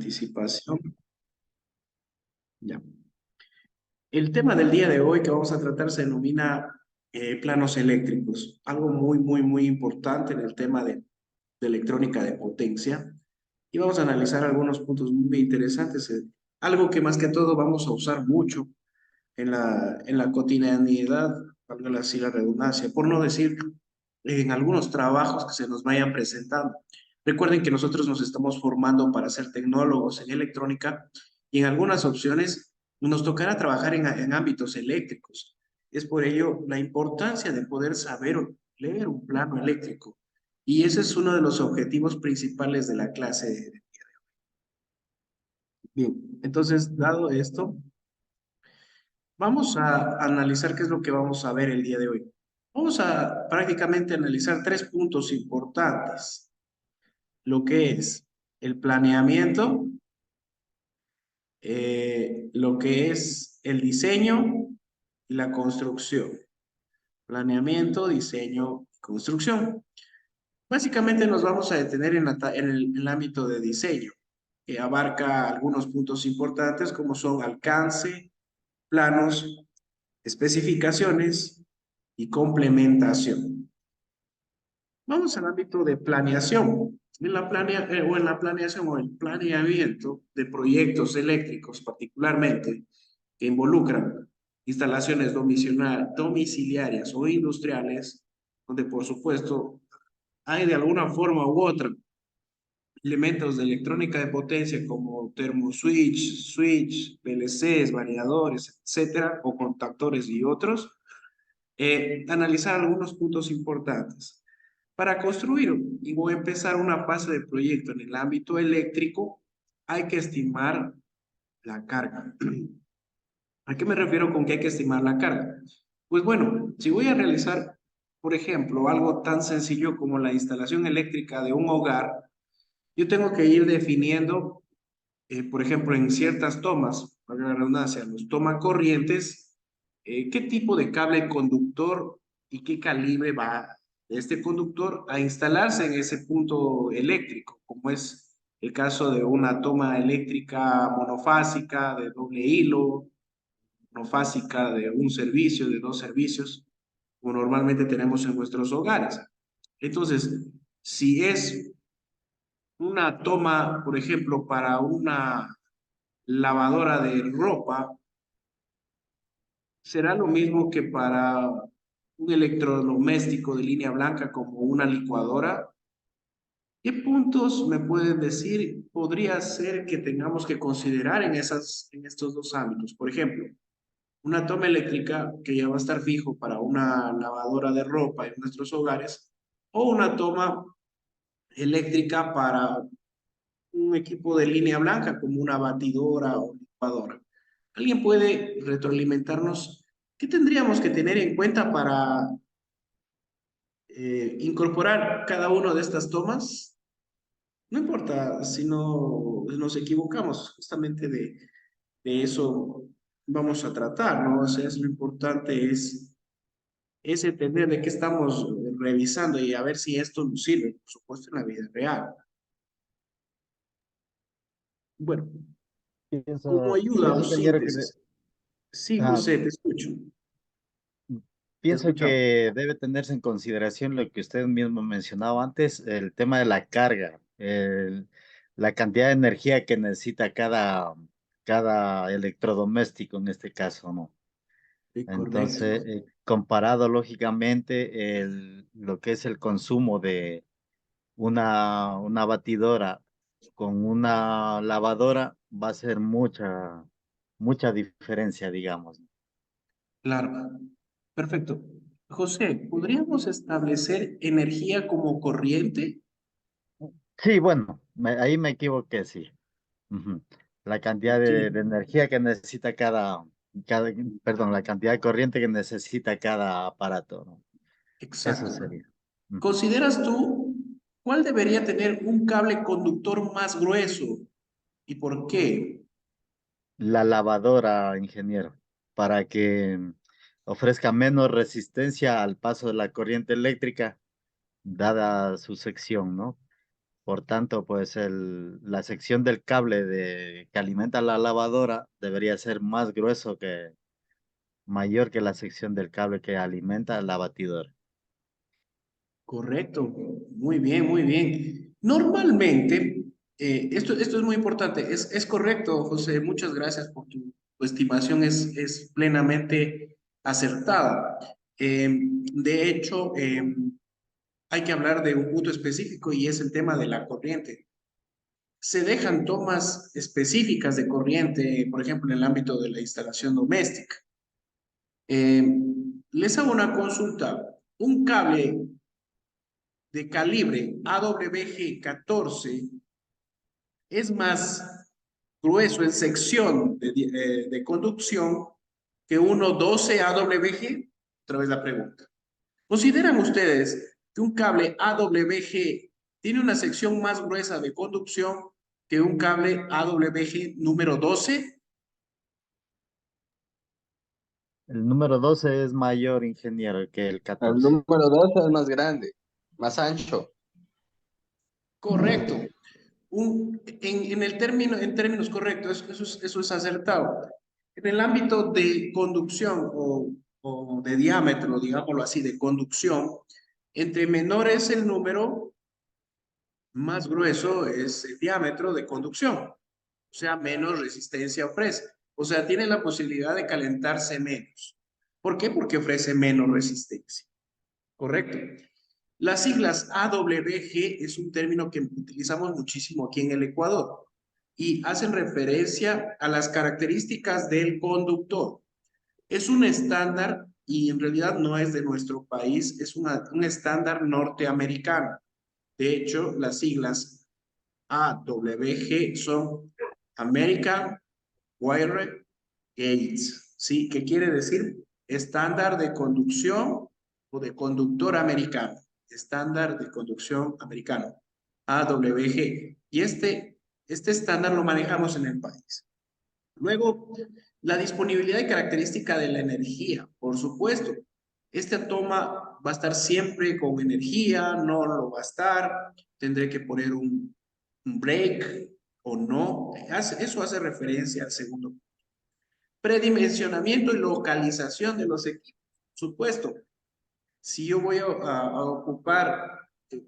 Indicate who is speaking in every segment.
Speaker 1: anticipación. Ya. El tema del día de hoy que vamos a tratar se denomina planos eléctricos, algo muy importante en el tema de electrónica de potencia. Y vamos a analizar algunos puntos muy interesantes, algo que más que todo vamos a usar mucho en la cotidianidad, valga así la redundancia, por no decir en algunos trabajos que se nos vayan presentando. Recuerden que nosotros nos estamos formando para ser tecnólogos en electrónica y en algunas opciones nos tocará trabajar en ámbitos eléctricos. Es por ello la importancia de poder saber o leer un plano eléctrico. Y ese es uno de los objetivos principales de la clase. Bien, entonces, dado esto, vamos a analizar qué es lo que vamos a ver el día de hoy. Vamos a prácticamente analizar tres puntos importantes, lo que es el planeamiento, lo que es el diseño y la construcción. Planeamiento, diseño, construcción. Básicamente nos vamos a detener en el ámbito de diseño, que abarca algunos puntos importantes como son alcance, planos, especificaciones y complementación. Vamos al ámbito de planeación. En la planeación o el planeamiento de proyectos eléctricos, particularmente que involucran instalaciones domiciliarias o industriales, donde por supuesto hay de alguna forma u otra elementos de electrónica de potencia como termoswitch, switch, PLCs, variadores, etcétera, o contactores y otros, analizar algunos puntos importantes. Para construir y voy a empezar una fase de proyecto en el ámbito eléctrico, hay que estimar la carga. ¿A qué me refiero con que hay que estimar la carga? Pues bueno, si voy a realizar, por ejemplo, algo tan sencillo como la instalación eléctrica de un hogar, yo tengo que ir definiendo, por ejemplo, en ciertas tomas, para la redundancia, los tomacorrientes, qué tipo de cable conductor y qué calibre va este conductor a instalarse en ese punto eléctrico, como es el caso de una toma eléctrica monofásica de doble hilo, monofásica de un servicio, de dos servicios, como normalmente tenemos en nuestros hogares. Entonces, si es una toma, por ejemplo, para una lavadora de ropa, será lo mismo que para un electrodoméstico de línea blanca como una licuadora. ¿Qué puntos me pueden decir podría ser que tengamos que considerar en estos dos ámbitos? Por ejemplo, una toma eléctrica que ya va a estar fijo para una lavadora de ropa en nuestros hogares o una toma eléctrica para un equipo de línea blanca como una batidora o licuadora. ¿Alguien puede retroalimentarnos qué tendríamos que tener en cuenta para incorporar cada una de estas tomas? No importa si no nos equivocamos, justamente de eso vamos a tratar, ¿no? O sea, es lo importante es entender de qué estamos revisando y a ver si esto nos sirve, por supuesto, en la vida real. Bueno, como ayuda o
Speaker 2: Pienso, ingeniero, que
Speaker 1: síntesis. Sí,
Speaker 2: ah,
Speaker 1: José, te escucho. Te
Speaker 2: pienso
Speaker 1: escuchamos.
Speaker 2: que debe tenerse en consideración lo que usted mismo mencionaba antes, el tema de la carga, la cantidad de energía que necesita cada electrodoméstico en este caso, ¿no?
Speaker 1: Sí, correcto.
Speaker 2: Entonces, comparado lógicamente lo que es el consumo de una batidora con una lavadora, va a ser mucha diferencia, digamos.
Speaker 1: Claro. Perfecto. José, ¿podríamos establecer energía como corriente?
Speaker 2: Sí, bueno, ahí me equivoqué, sí. Ujú. La cantidad
Speaker 1: Sí,
Speaker 2: de energía que necesita cada, perdón, la cantidad de corriente que necesita cada aparato, ¿no? Eso
Speaker 1: exacto.
Speaker 2: sería. Ujú.
Speaker 1: ¿Consideras tú cuál debería tener un cable conductor más grueso y por qué?
Speaker 2: La lavadora, ingeniero, para que ofrezca menos resistencia al paso de la corriente eléctrica, dada su sección, ¿no? Por tanto, pues la sección del cable que alimenta la lavadora debería ser más grueso mayor que la sección del cable que alimenta la batidora.
Speaker 1: Correcto, muy bien, muy bien. Normalmente, esto es muy importante, es correcto, José, muchas gracias por tu estimación, es plenamente acertada. De hecho, hay que hablar de un punto específico y es el tema de la corriente. Se dejan tomas específicas de corriente, por ejemplo, en el ámbito de la instalación doméstica. Eh, Les hago una consulta. Un cable de calibre AWG 14 es más grueso en sección de conducción que uno 12 AWG. Otra vez la pregunta. ¿Consideran ustedes que un cable AWG tiene una sección más gruesa de conducción que un cable AWG número 12?
Speaker 2: El número 12 es mayor, ingeniero, que el
Speaker 3: El
Speaker 2: 14.
Speaker 3: número 2 es más grande, más ancho.
Speaker 1: Correcto. En el término, en términos correctos, eso es acertado. En el ámbito de conducción o de diámetro, digámoslo así, de conducción, entre menor es el número, más grueso es el diámetro de conducción. O sea, menos resistencia ofrece. O sea, tiene la posibilidad de calentarse menos. ¿Por qué? Porque ofrece menos resistencia. Correcto. Las siglas AWG es un término que utilizamos muchísimo aquí en el Ecuador y hacen referencia a las características del conductor. Es un estándar y en realidad no es de nuestro país, es un estándar norteamericano. De hecho, las siglas AWG son American Wire Gates, ¿sí? ¿Qué quiere decir? Estándar de conducción o de conductor americano. Estándar de conducción americano, AWG. Y este estándar lo manejamos en el país. Luego, la disponibilidad y característica de la energía, por supuesto. Esta toma va a estar siempre con energía, no lo va a estar, tendré que poner un break o no. Eso hace referencia al segundo. Predimensionamiento y localización de los equipos. Por supuesto, si yo voy a ocupar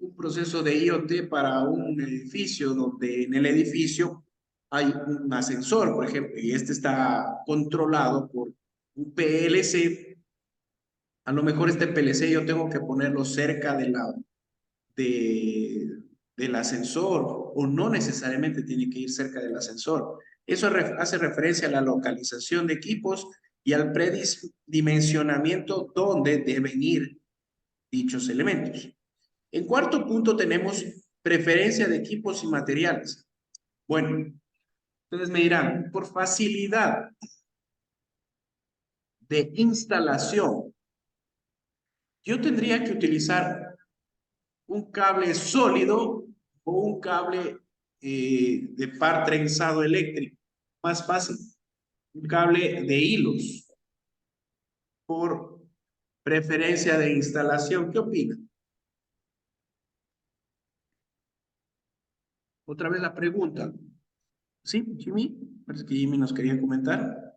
Speaker 1: un proceso de IoT para un edificio donde en el edificio hay un ascensor, por ejemplo, y este está controlado por un PLC, a lo mejor este PLC yo tengo que ponerlo cerca de, del ascensor o no necesariamente tiene que ir cerca del ascensor. Eso hace referencia a la localización de equipos y al predimensionamiento donde deben ir dichos elementos. En cuarto punto tenemos preferencia de equipos y materiales. Bueno, ustedes me dirán, por facilidad de instalación, yo tendría que utilizar un cable sólido o un cable de par trenzado eléctrico. Más fácil, un cable de hilos por preferencia de instalación. ¿Qué opinan? Otra vez la pregunta. ¿Sí, Jimmy? Parece que Jimmy nos quería comentar.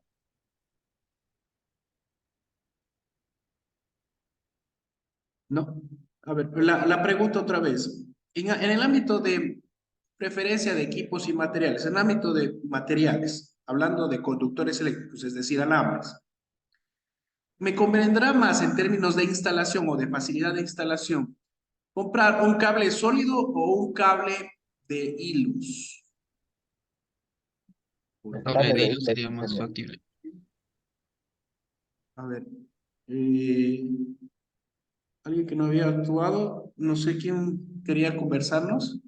Speaker 1: No. A ver, la pregunta otra vez. En el ámbito de preferencia de equipos y materiales, en el ámbito de materiales, hablando de conductores eléctricos, es decir, alambres, ¿me convendrá más en términos de instalación o de facilidad de instalación comprar un cable sólido o un cable de hilos?
Speaker 3: El
Speaker 4: Cable
Speaker 3: cable
Speaker 4: de
Speaker 3: de
Speaker 4: hilo
Speaker 3: hilos,
Speaker 4: sería más
Speaker 3: ingeniero.
Speaker 4: factible.
Speaker 1: A ver, eh, alguien que no había actuado, no sé quién quería conversarnos.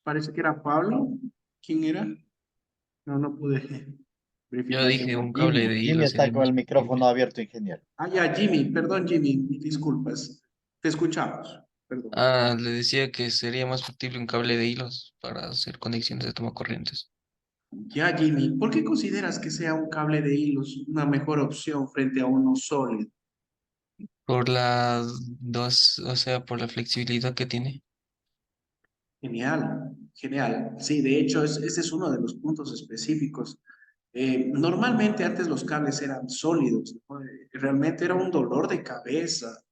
Speaker 1: Parece que era Pablo. ¿Quién era? No, no pude
Speaker 4: Yo
Speaker 1: verificar quién
Speaker 4: dije
Speaker 1: fue.
Speaker 4: un cable
Speaker 2: Jimmy,
Speaker 4: de
Speaker 2: Jimmy
Speaker 4: hilo
Speaker 2: está
Speaker 4: sería
Speaker 2: con
Speaker 4: más
Speaker 2: el micrófono
Speaker 4: factible.
Speaker 2: abierto, ingeniero.
Speaker 1: Ah, ya, Jimmy, perdón, Jimmy, disculpas. Te escuchamos, perdón.
Speaker 4: Ah, le decía que sería más factible un cable de hilos para hacer conexiones de toma corrientes.
Speaker 1: Ya, Jimmy, ¿por qué consideras que sea un cable de hilos una mejor opción frente a uno sólido?
Speaker 4: Por las dos, o sea, por la flexibilidad que tiene.
Speaker 1: Genial, genial. Sí, de hecho, ese es uno de los puntos específicos. Normalmente antes los cables eran sólidos, ¿no? Realmente era un dolor de cabeza,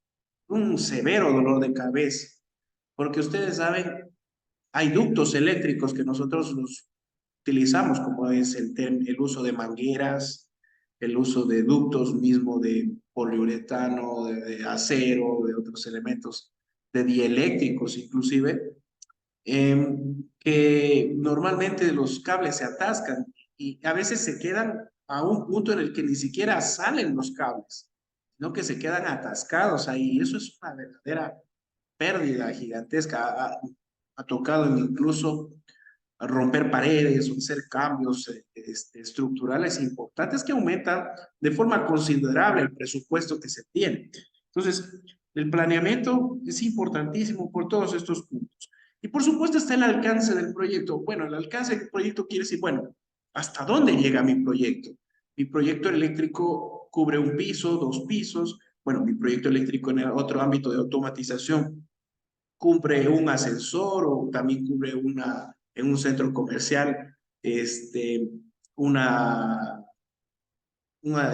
Speaker 1: un severo dolor de cabeza, porque ustedes saben, hay ductos eléctricos que nosotros los utilizamos, como es el uso de mangueras, el uso de ductos mismo de poliuretano, de acero, de otros elementos, de dieléctricos inclusive, que normalmente los cables se atascan y a veces se quedan a un punto en el que ni siquiera salen los cables, sino que se quedan atascados ahí. Eso es una verdadera pérdida gigantesca. Ha tocado incluso romper paredes o hacer cambios estructurales importantes que aumentan de forma considerable el presupuesto que se tiene. Entonces, el planeamiento es importantísimo por todos estos puntos. Y por supuesto está el alcance del proyecto. Bueno, el alcance del proyecto quiere decir, bueno, ¿hasta dónde llega mi proyecto? Mi proyecto eléctrico cubre un piso, dos pisos. Bueno, mi proyecto eléctrico en el otro ámbito de automatización cubre un ascensor o también cubre en un centro comercial, una, una,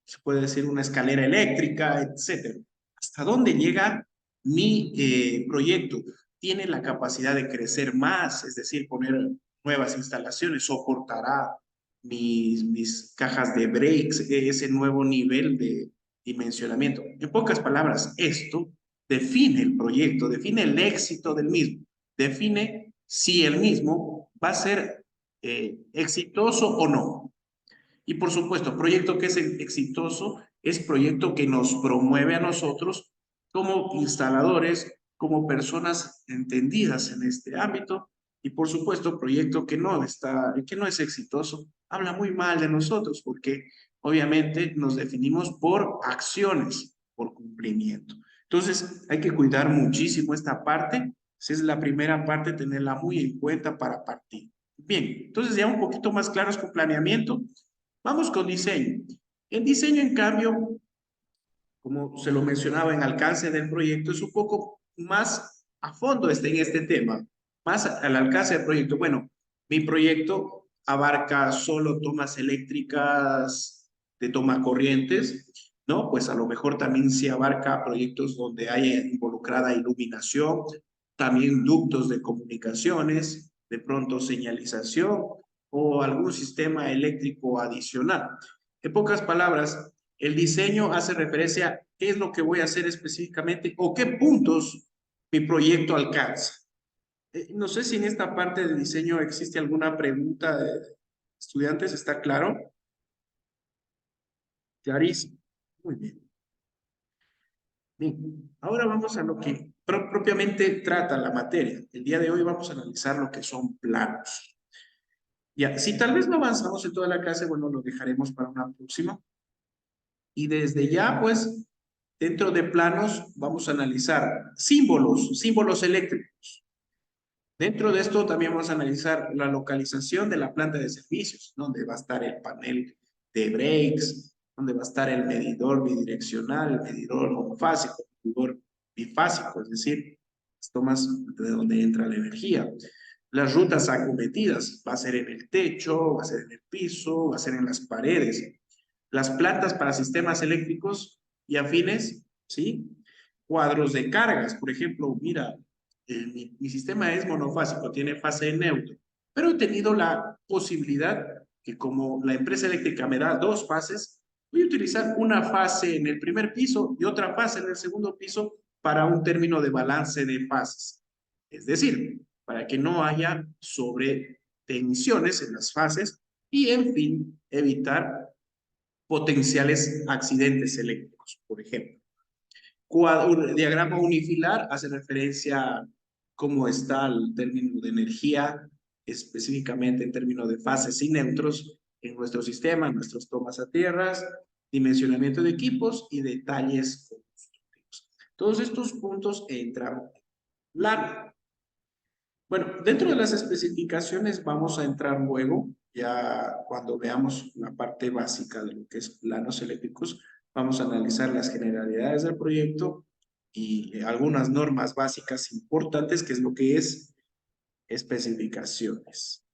Speaker 1: se puede decir, una escalera eléctrica, etcétera. ¿Hasta dónde llega mi proyecto? ¿Tiene la capacidad de crecer más? Es decir, poner nuevas instalaciones, soportará mis cajas de breaks, ese nuevo nivel de dimensionamiento. En pocas palabras, esto define el proyecto, define el éxito del mismo, define si el mismo va a ser exitoso o no. Y por supuesto, proyecto que es exitoso es proyecto que nos promueve a nosotros como instaladores, como personas entendidas en este ámbito. Y por supuesto, proyecto que no es exitoso, habla muy mal de nosotros porque obviamente nos definimos por acciones, por cumplimiento. Entonces, hay que cuidar muchísimo esta parte. Esa es la primera parte, tenerla muy en cuenta para partir. Bien, entonces ya un poquito más claros con planeamiento. Vamos con diseño. El diseño, en cambio, como se lo mencionaba en alcance del proyecto, es un poco más a fondo en este tema, más al alcance del proyecto. Bueno, mi proyecto abarca solo tomas eléctricas de toma corrientes, ¿no? Pues a lo mejor también se abarca proyectos donde haya involucrada iluminación, también ductos de comunicaciones, de pronto señalización o algún sistema eléctrico adicional. En pocas palabras, el diseño hace referencia a qué es lo que voy a hacer específicamente o qué puntos mi proyecto alcanza. No sé si en esta parte del diseño existe alguna pregunta de estudiantes, ¿está claro? Clarísimo. Muy bien. Bien, ahora vamos a lo que propiamente trata la materia. El día de hoy vamos a analizar lo que son planos. Ya, si tal vez no avanzamos en toda la clase, bueno, lo dejaremos para una próxima. Y desde ya, pues, dentro de planos vamos a analizar símbolos eléctricos. Dentro de esto también vamos a analizar la localización de la planta de servicios, donde va a estar el panel de breaks, donde va a estar el medidor bidireccional, el medidor monofásico, el medidor bifásico, es decir, las tomas de donde entra la energía. Las rutas acometidas, va a ser en el techo, va a ser en el piso, va a ser en las paredes. Las plantas para sistemas eléctricos y afines, ¿sí? Cuadros de cargas, por ejemplo, mira, mi sistema es monofásico, tiene fase neutro, pero he tenido la posibilidad que como la empresa eléctrica me da dos fases, voy a utilizar una fase en el primer piso y otra fase en el segundo piso para un término de balance de fases. Es decir, para que no haya sobretensiones en las fases y, en fin, evitar potenciales accidentes eléctricos, por ejemplo. Un diagrama unifilar hace referencia a cómo está el término de energía, específicamente en términos de fases y neutros en nuestro sistema, en nuestras tomas a tierras, dimensionamiento de equipos y detalles constructivos. Todos estos puntos entran la. Bueno, dentro de las especificaciones vamos a entrar luego, ya cuando veamos la parte básica de lo que es planos eléctricos, vamos a analizar las generalidades del proyecto y algunas normas básicas importantes, que es lo que es especificaciones.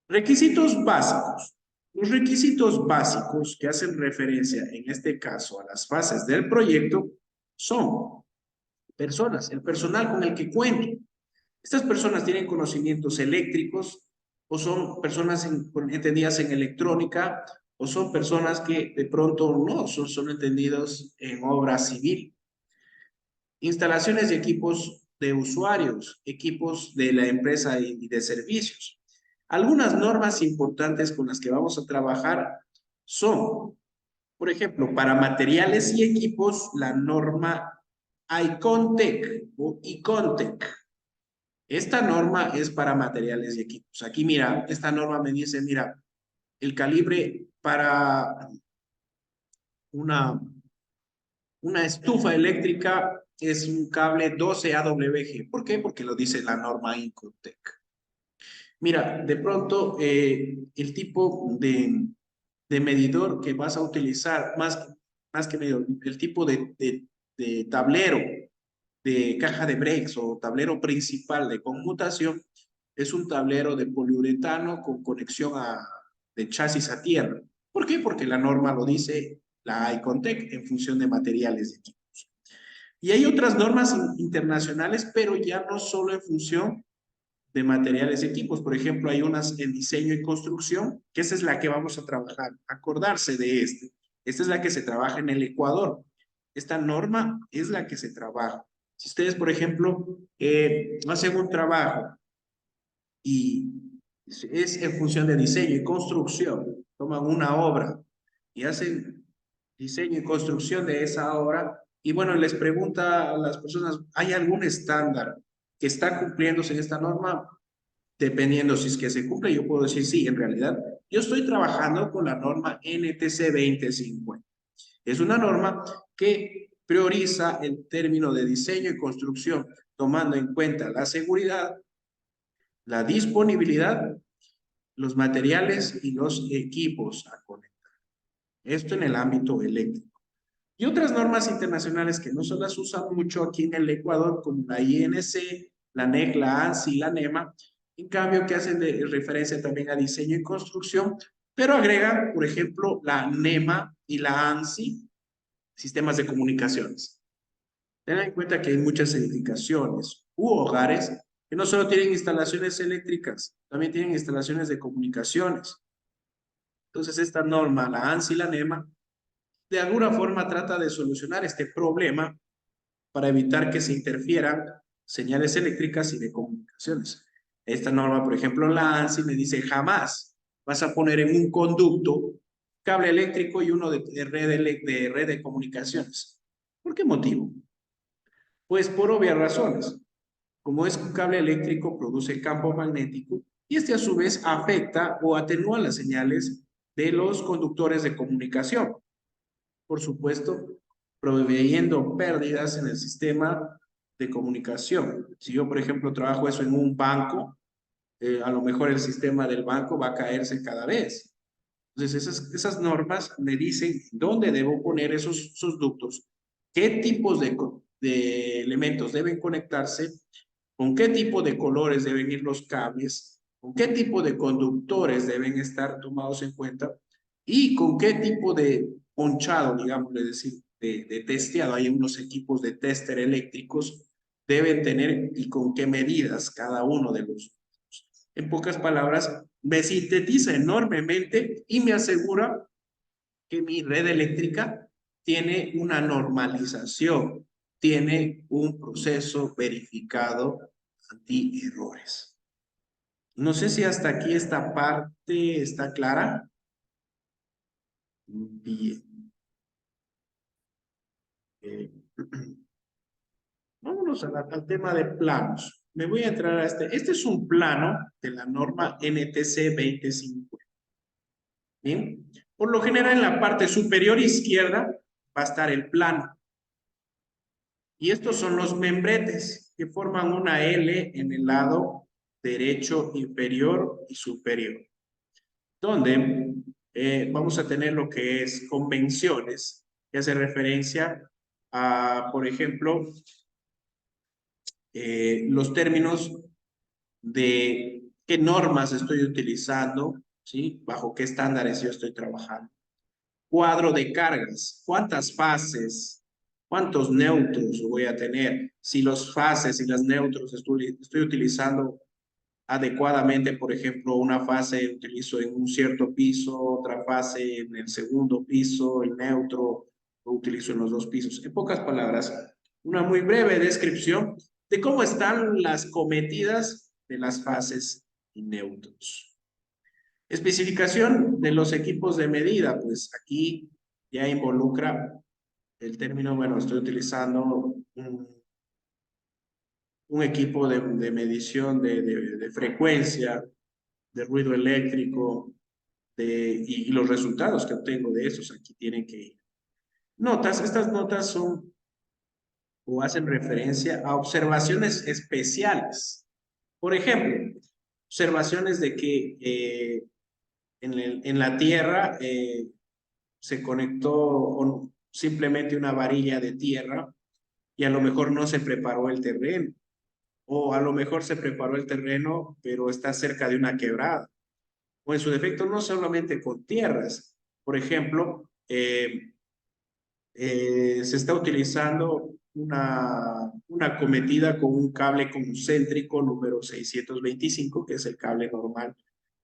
Speaker 1: Requisitos básicos. Los requisitos básicos que hacen referencia, en este caso, a las fases del proyecto son personas, el personal con el que cuento. Estas personas tienen conocimientos eléctricos o son personas entendidas en electrónica o son personas que de pronto no son entendidos en obra civil. Instalaciones y equipos de usuarios, equipos de la empresa y de servicios. Algunas normas importantes con las que vamos a trabajar son, por ejemplo, para materiales y equipos, la norma ICONTEC o ICONTEC. Esta norma es para materiales y equipos. Aquí, mira, esta norma me dice, mira, el calibre para una estufa eléctrica es un cable 12 AWG. ¿Por qué? Porque lo dice la norma ICONTEC. Mira, de pronto, el tipo de medidor que vas a utilizar, más que medidor, el tipo de tablero, de caja de breaks o tablero principal de conmutación, es un tablero de poliuretano con conexión de chasis a tierra. ¿Por qué? Porque la norma lo dice la ICONTEC en función de materiales y equipos. Y hay otras normas internacionales, pero ya no solo en función de materiales y equipos. Por ejemplo, hay unas en diseño y construcción, que esa es la que vamos a trabajar. Acordarse de este. Esta es la que se trabaja en el Ecuador. Esta norma es la que se trabaja. Si ustedes, por ejemplo, hacen un trabajo y es en función de diseño y construcción, toman una obra y hacen diseño y construcción de esa obra, y bueno, les pregunta a las personas, ¿hay algún estándar que está cumpliéndose en esta norma? Dependiendo si es que se cumple, yo puedo decir sí, en realidad, yo estoy trabajando con la norma NTC 2050. Es una norma que prioriza el término de diseño y construcción, tomando en cuenta la seguridad, la disponibilidad, los materiales y los equipos a conectar. Esto en el ámbito eléctrico. Y otras normas internacionales que no se las usa mucho aquí en el Ecuador, como la INC, la NEC, la ANSI, la NEMA, en cambio que hacen de referencia también a diseño y construcción, pero agregan, por ejemplo, la NEMA y la ANSI, sistemas de comunicaciones. Tengan en cuenta que hay muchas edificaciones u hogares que no solo tienen instalaciones eléctricas, también tienen instalaciones de comunicaciones. Entonces, esta norma, la ANSI y la NEMA, de alguna forma trata de solucionar este problema para evitar que se interfieran señales eléctricas y de comunicaciones. Esta norma, por ejemplo, la ANSI me dice jamás vas a poner en un conducto cable eléctrico y uno de red de comunicaciones. ¿Por qué motivo? Pues por obvias razones. Como es un cable eléctrico, produce campo magnético y este a su vez afecta o atenúa las señales de los conductores de comunicación. Por supuesto, proveyendo pérdidas en el sistema de comunicación. Si yo, por ejemplo, trabajo eso en un banco, a lo mejor el sistema del banco va a caerse cada vez. Entonces, esas normas me dicen dónde debo poner esos ductos, qué tipos de elementos deben conectarse, con qué tipo de colores deben ir los cables, con qué tipo de conductores deben estar tomados en cuenta y con qué tipo de ponchado, digamos, es decir, de testeado. Hay unos equipos de tester eléctricos deben tener y con qué medidas cada uno de los. En pocas palabras, me sintetiza enormemente y me asegura que mi red eléctrica tiene una normalización, tiene un proceso verificado anti-errores. No sé si hasta aquí esta parte está clara. Bien. Vámonos al tema de planos. Me voy a entrar a este. Este es un plano de la norma NTC 2050. Bien. Por lo general, en la parte superior izquierda va a estar el plano. Y estos son los membretes que forman una L en el lado derecho inferior y superior, donde vamos a tener lo que es convenciones, que hace referencia a, por ejemplo, los términos de qué normas estoy utilizando, ¿sí? Bajo qué estándares yo estoy trabajando. Cuadro de cargas, cuántas fases, cuántos neutros voy a tener, si los fases y las neutros estoy utilizando adecuadamente, por ejemplo, una fase utilizo en un cierto piso, otra fase en el segundo piso, el neutro lo utilizo en los dos pisos. En pocas palabras, una muy breve descripción de cómo están las cometidas de las fases y neutros. Especificación de los equipos de medida, pues aquí ya involucra el término, bueno, estoy utilizando un equipo de medición de frecuencia, de ruido eléctrico, y los resultados que obtengo de esos, aquí tienen que ir. Notas, estas notas son o hacen referencia a observaciones especiales. Por ejemplo, observaciones de que en la Tierra se conectó simplemente una varilla de tierra y a lo mejor no se preparó el terreno. O a lo mejor se preparó el terreno, pero está cerca de una quebrada. O en su defecto, no solamente con tierras. Por ejemplo, se está utilizando una cometida con un cable concéntrico número 625, que es el cable normal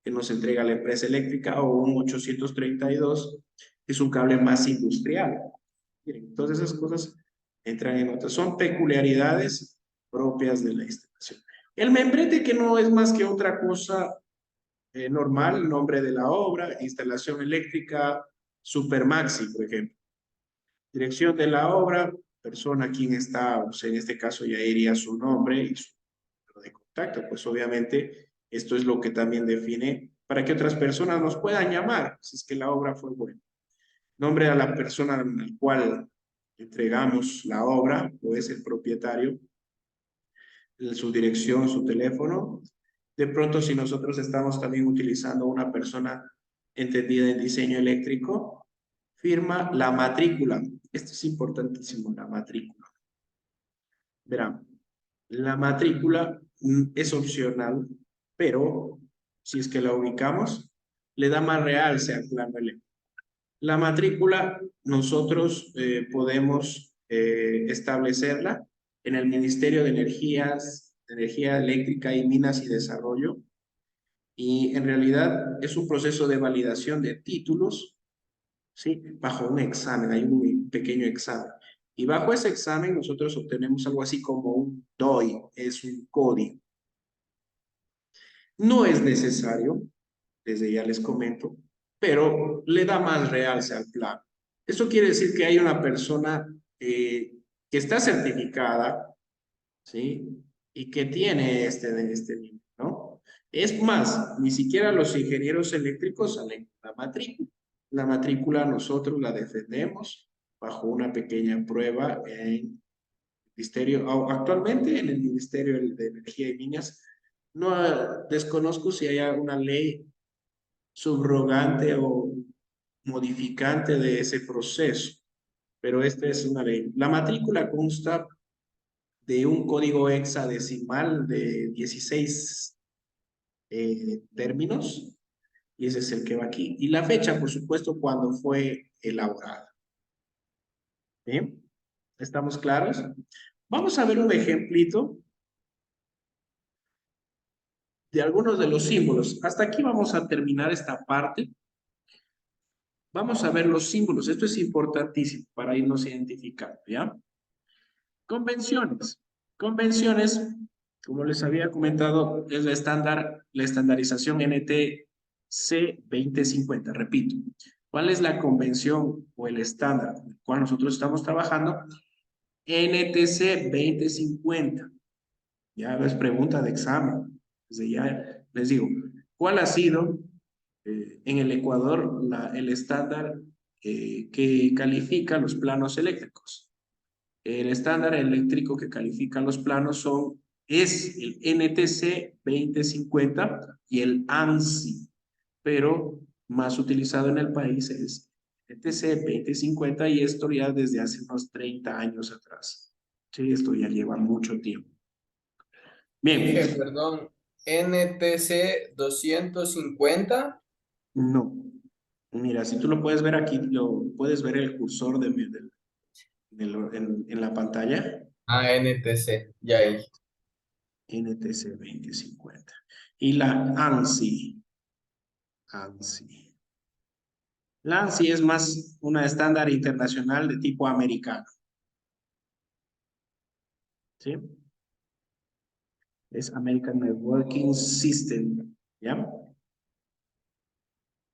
Speaker 1: que nos entrega la empresa eléctrica, o un 832, que es un cable más industrial. Miren, todas esas cosas entran en otras. Son peculiaridades propias de la instalación. El membrete, que no es más que otra cosa normal, nombre de la obra, instalación eléctrica, Supermaxi, por ejemplo. Dirección de la obra, persona quien está, o sea, en este caso ya iría su nombre y su número de contacto, pues obviamente esto es lo que también define para que otras personas nos puedan llamar, si es que la obra fue buena. Nombre a la persona al cual entregamos la obra, o es el propietario, su dirección, su teléfono. De pronto, si nosotros estamos también utilizando una persona entendida en diseño eléctrico, firma la matrícula. Esto es importantísimo, la matrícula. Verán, la matrícula es opcional, pero si es que la ubicamos, le da más realce al plano eléctrico. La matrícula nosotros podemos establecerla en el Ministerio de Energía Eléctrica y Minas y Desarrollo, y en realidad es un proceso de validación de títulos, ¿sí? Bajo un examen, hay un pequeño examen. Y bajo ese examen nosotros obtenemos algo así como un DOI, es un código. No es necesario, desde ya les comento, pero le da más realce al plan. Eso quiere decir que hay una persona que está certificada, ¿sí? Y que tiene este nivel, ¿no? Es más, ni siquiera los ingenieros eléctricos salen la matrícula. La matrícula nosotros la defendemos bajo una pequeña prueba en el Ministerio, actualmente en el Ministerio de Energía y Minas. No desconozco si hay una ley subrogante o modificante de ese proceso, pero esta es una ley. La matrícula consta de un código hexadecimal de 16 términos, y ese es el que va aquí. Y la fecha, por supuesto, cuando fue elaborada. ¿Bien? ¿Estamos claros? Vamos a ver un ejemplito de algunos de los símbolos. Hasta aquí vamos a terminar esta parte. Vamos a ver los símbolos. Esto es importantísimo para irnos identificando, ¿ya? Convenciones. Convenciones, como les había comentado, es la estandarización NTC 2050. Repito, ¿cuál es la convención o el estándar con el cual nosotros estamos trabajando? NTC 2050. Ya es pregunta de examen. Desde ya les digo, ¿cuál ha sido en el Ecuador el estándar que califica los planos eléctricos? El estándar eléctrico que califica los planos es el NTC 2050 y el ANSI, pero más utilizado en el país es NTC 2050, y esto ya desde hace unos 30 años atrás. Sí, esto ya lleva mucho tiempo. Bien.
Speaker 3: Perdón, NTC 250.
Speaker 1: No. Mira, si tú lo puedes ver aquí, lo puedes ver el cursor en la pantalla.
Speaker 3: Ah, NTC, ya ahí.
Speaker 1: NTC 2050. Y la ANSI. ANSI. La ANSI es más una estándar internacional de tipo americano. ¿Sí? Es American Networking System. ¿Ya?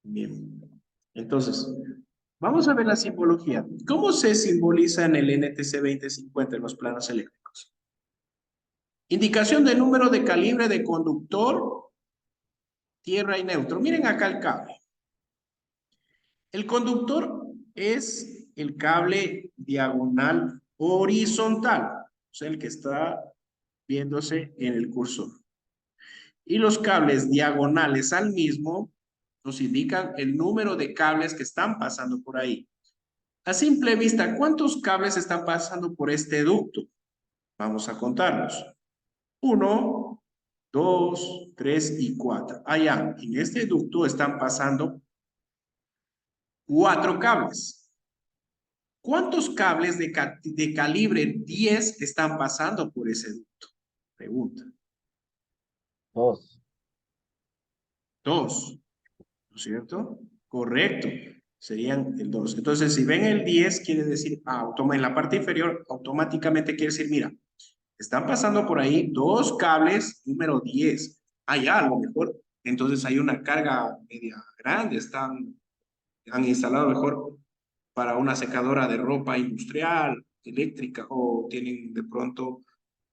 Speaker 1: Bien. Entonces, vamos a ver la simbología. ¿Cómo se simboliza en el NTC 2050 en los planos eléctricos? Indicación de número de calibre de conductor, tierra y neutro. Miren acá el cable. El conductor es el cable diagonal horizontal, o sea, el que está viéndose en el cursor. Y los cables diagonales al mismo nos indican el número de cables que están pasando por ahí. A simple vista, ¿cuántos cables están pasando por este ducto? Vamos a contarlos. 1, 2, 3 y 4. Allá, en este ducto están pasando 4 cables. ¿Cuántos cables de calibre 10 están pasando por ese ducto? Pregunta.
Speaker 2: 2.
Speaker 1: 2, ¿no es cierto? Correcto. Serían el 2. Entonces, si ven el 10, quiere decir, en la parte inferior, automáticamente quiere decir, mira, están pasando por ahí 2 cables número 10. Ya, a lo mejor. Entonces hay una carga media grande. Han instalado mejor para una secadora de ropa industrial, eléctrica, o tienen de pronto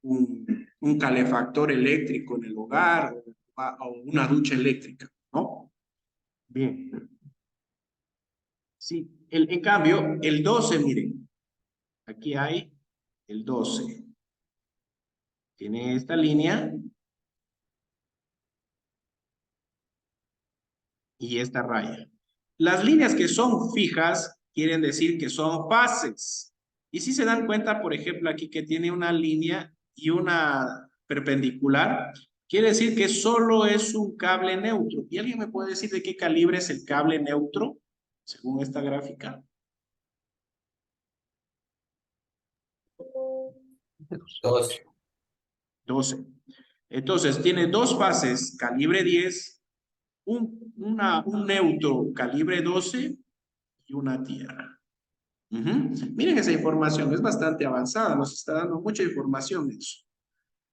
Speaker 1: un calefactor eléctrico en el hogar, o una ducha eléctrica, ¿no? Bien. Sí, en cambio, el 12, miren, aquí hay el 12. Tiene esta línea y esta raya. Las líneas que son fijas quieren decir que son fases. Y si se dan cuenta, por ejemplo, aquí que tiene una línea y una perpendicular, quiere decir que solo es un cable neutro. ¿Y alguien me puede decir de qué calibre es el cable neutro, según esta gráfica?
Speaker 3: 2.
Speaker 1: 12. Entonces, tiene 2 fases, calibre 10, un neutro calibre 12 y una tierra. Miren esa información, es bastante avanzada, nos está dando mucha información eso.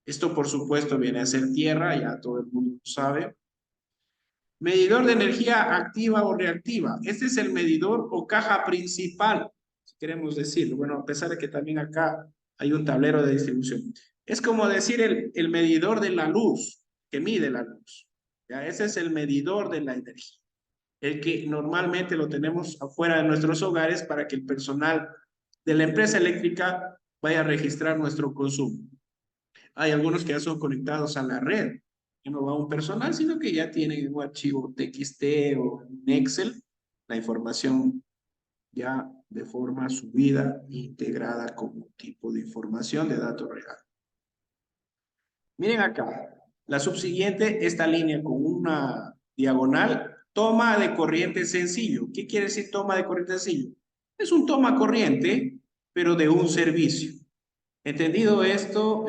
Speaker 1: Esto, por supuesto, viene a ser tierra, ya todo el mundo lo sabe. Medidor de energía activa o reactiva. Este es el medidor o caja principal, si queremos decirlo. Bueno, a pesar de que también acá hay un tablero de distribución. Es como decir el medidor de la luz, que mide la luz. ¿Ya? Ese es el medidor de la energía. El que normalmente lo tenemos afuera de nuestros hogares para que el personal de la empresa eléctrica vaya a registrar nuestro consumo. Hay algunos que ya son conectados a la red, que no va un personal, sino que ya tienen un archivo TXT o un Excel, la información ya de forma subida, integrada como tipo de información de datos real. Miren acá, la subsiguiente, esta línea con una diagonal, toma de corriente sencillo. ¿Qué quiere decir toma de corriente sencillo? Es un toma corriente, pero de un servicio. ¿Entendido esto?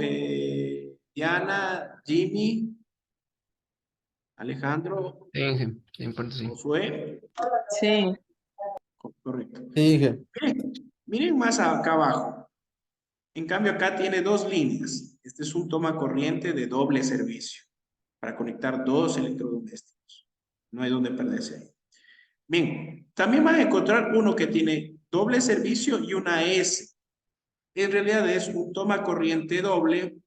Speaker 1: Diana, Jimmy, Alejandro,
Speaker 4: Sí, en parte sí.
Speaker 1: Josué.
Speaker 5: Sí.
Speaker 1: Correcto.
Speaker 3: Sí,
Speaker 1: Miren más acá abajo. En cambio, acá tiene 2 líneas. Este es un toma corriente de doble servicio para conectar 2 electrodomésticos. No hay donde perderse ahí. Bien, también van a encontrar uno que tiene doble servicio y una S. En realidad es un toma corriente doble,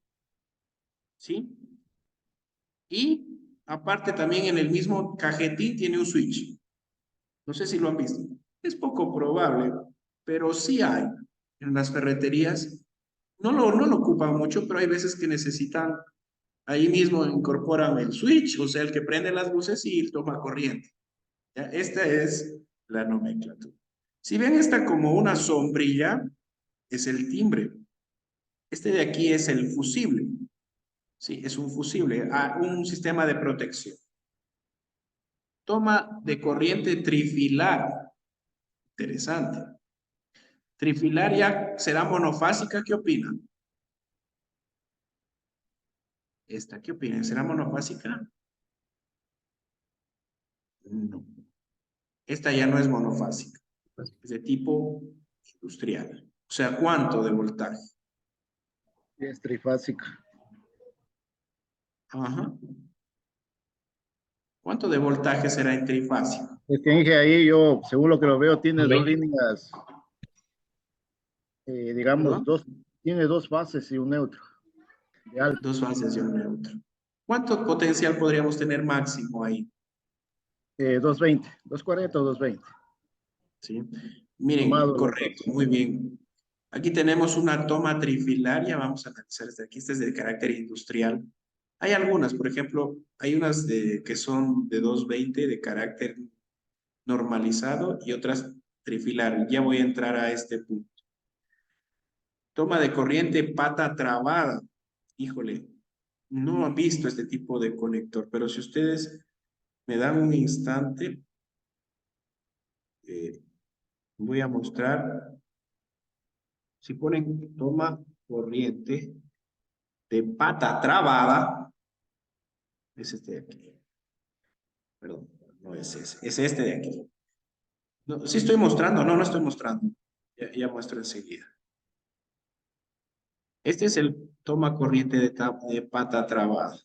Speaker 1: ¿sí? Y aparte también en el mismo cajetín tiene un switch. No sé si lo han visto. Es poco probable, pero sí hay en las ferreterías. No lo ocupan mucho, pero hay veces que necesitan, ahí mismo incorporan el switch, o sea, el que prende las luces y toma corriente. ¿Ya? Esta es la nomenclatura. Si ven esta como una sombrilla, es el timbre. Este de aquí es el fusible. Sí, es un fusible, un sistema de protección. Toma de corriente trifilar. Interesante. Trifilaria será monofásica, ¿qué opinan? ¿Esta qué opinan? ¿Será monofásica? No. Esta ya no es monofásica. Es de tipo industrial. O sea, ¿cuánto de voltaje?
Speaker 5: Es trifásica.
Speaker 1: Ajá. ¿Cuánto de voltaje será en trifásico?
Speaker 5: Es que dije ahí, yo, según lo que lo veo, tiene dos
Speaker 3: 20.
Speaker 5: líneas, digamos,
Speaker 1: ¿Perdón?
Speaker 5: tiene dos fases y un neutro. De alto.
Speaker 1: Dos fases y un neutro. ¿Cuánto potencial podríamos tener máximo ahí?
Speaker 5: 220, 240 o 220.
Speaker 1: ¿Sí? Miren,
Speaker 5: Tomado los
Speaker 1: correcto,
Speaker 5: dos.
Speaker 1: muy bien. Aquí tenemos una toma trifilaria, vamos a analizar desde aquí, esta es de carácter industrial. Hay algunas, por ejemplo, hay unas que son de 220 de carácter normalizado y otras trifilar. Ya voy a entrar a este punto. Toma de corriente pata trabada. Híjole, no han visto este tipo de conector, pero si ustedes me dan un instante, voy a mostrar. Si ponen toma corriente de pata trabada, es este de aquí. Perdón, no es ese, es este de aquí. No, sí estoy mostrando, no estoy mostrando. Ya muestro enseguida. Este es el toma corriente de pata trabada.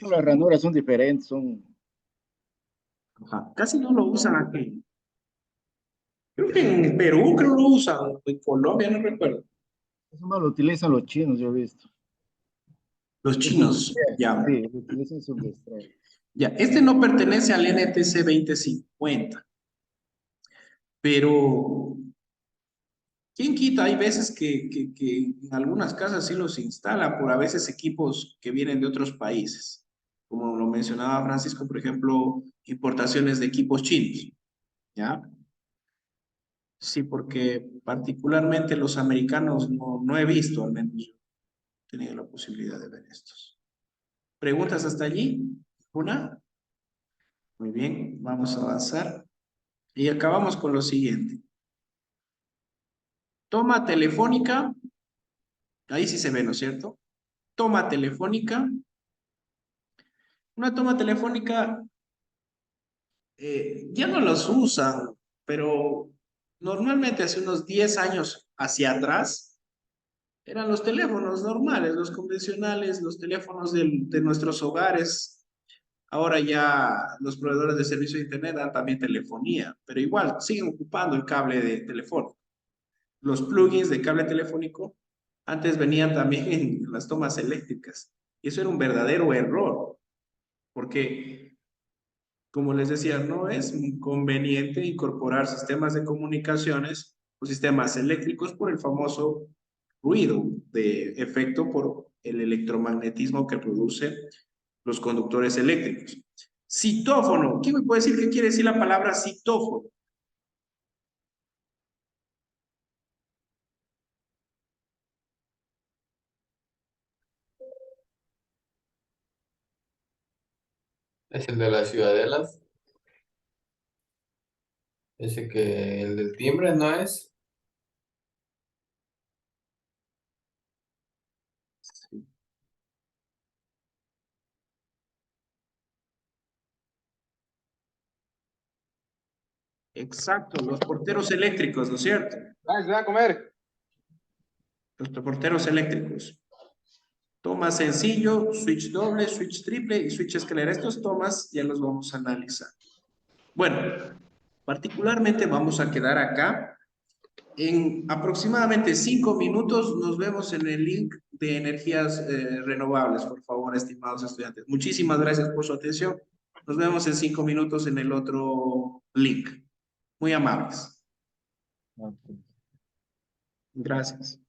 Speaker 5: Las ranuras son diferentes, son
Speaker 1: Ajá. Casi no lo usan aquí. Creo que en Perú creo lo usan, en Colombia no recuerdo.
Speaker 5: eso más lo utilizan los chinos, yo he visto.
Speaker 1: Los
Speaker 5: Es un
Speaker 1: chinos, ya.
Speaker 5: sí, lo utilizan sus destrezas.
Speaker 1: Ya, este no pertenece al NTC 2050, pero ¿quién quita? Hay veces que en algunas casas sí los instalan por a veces equipos que vienen de otros países. Como lo mencionaba Francisco, por ejemplo, importaciones de equipos chinos, ¿ya? Sí, porque particularmente los americanos no he visto, al menos yo he tenido la posibilidad de ver estos. ¿Preguntas hasta allí? ¿Una? Muy bien, vamos a avanzar. Y acabamos con lo siguiente. Toma telefónica, ahí sí se ve, ¿no es cierto? Toma telefónica. Una toma telefónica ya no los usan, pero normalmente hace unos 10 años hacia atrás eran los teléfonos normales, los convencionales, los teléfonos de nuestros hogares. Ahora ya los proveedores de servicio de Internet dan también telefonía, pero igual siguen ocupando el cable de teléfono. Los plugins de cable telefónico antes venían también en las tomas eléctricas. Y eso era un verdadero error, porque, como les decía, no es conveniente incorporar sistemas de comunicaciones o sistemas eléctricos por el famoso ruido de efecto por el electromagnetismo que producen los conductores eléctricos. Citófono. ¿Quién me puede decir qué quiere decir la palabra citófono?
Speaker 3: Es el de las ciudadelas. Ese que el del timbre no es.
Speaker 1: Exacto, los porteros eléctricos, ¿no es cierto?
Speaker 6: Se va a comer.
Speaker 1: Los porteros eléctricos. Toma sencillo, switch doble, switch triple y switch escalera. Estos tomas ya los vamos a analizar. Bueno, particularmente vamos a quedar acá. En aproximadamente 5 minutos nos vemos en el link de energías renovables, por favor, estimados estudiantes. Muchísimas gracias por su atención. Nos vemos en 5 minutos en el otro link. Muy amables.
Speaker 2: Ok.
Speaker 1: Gracias.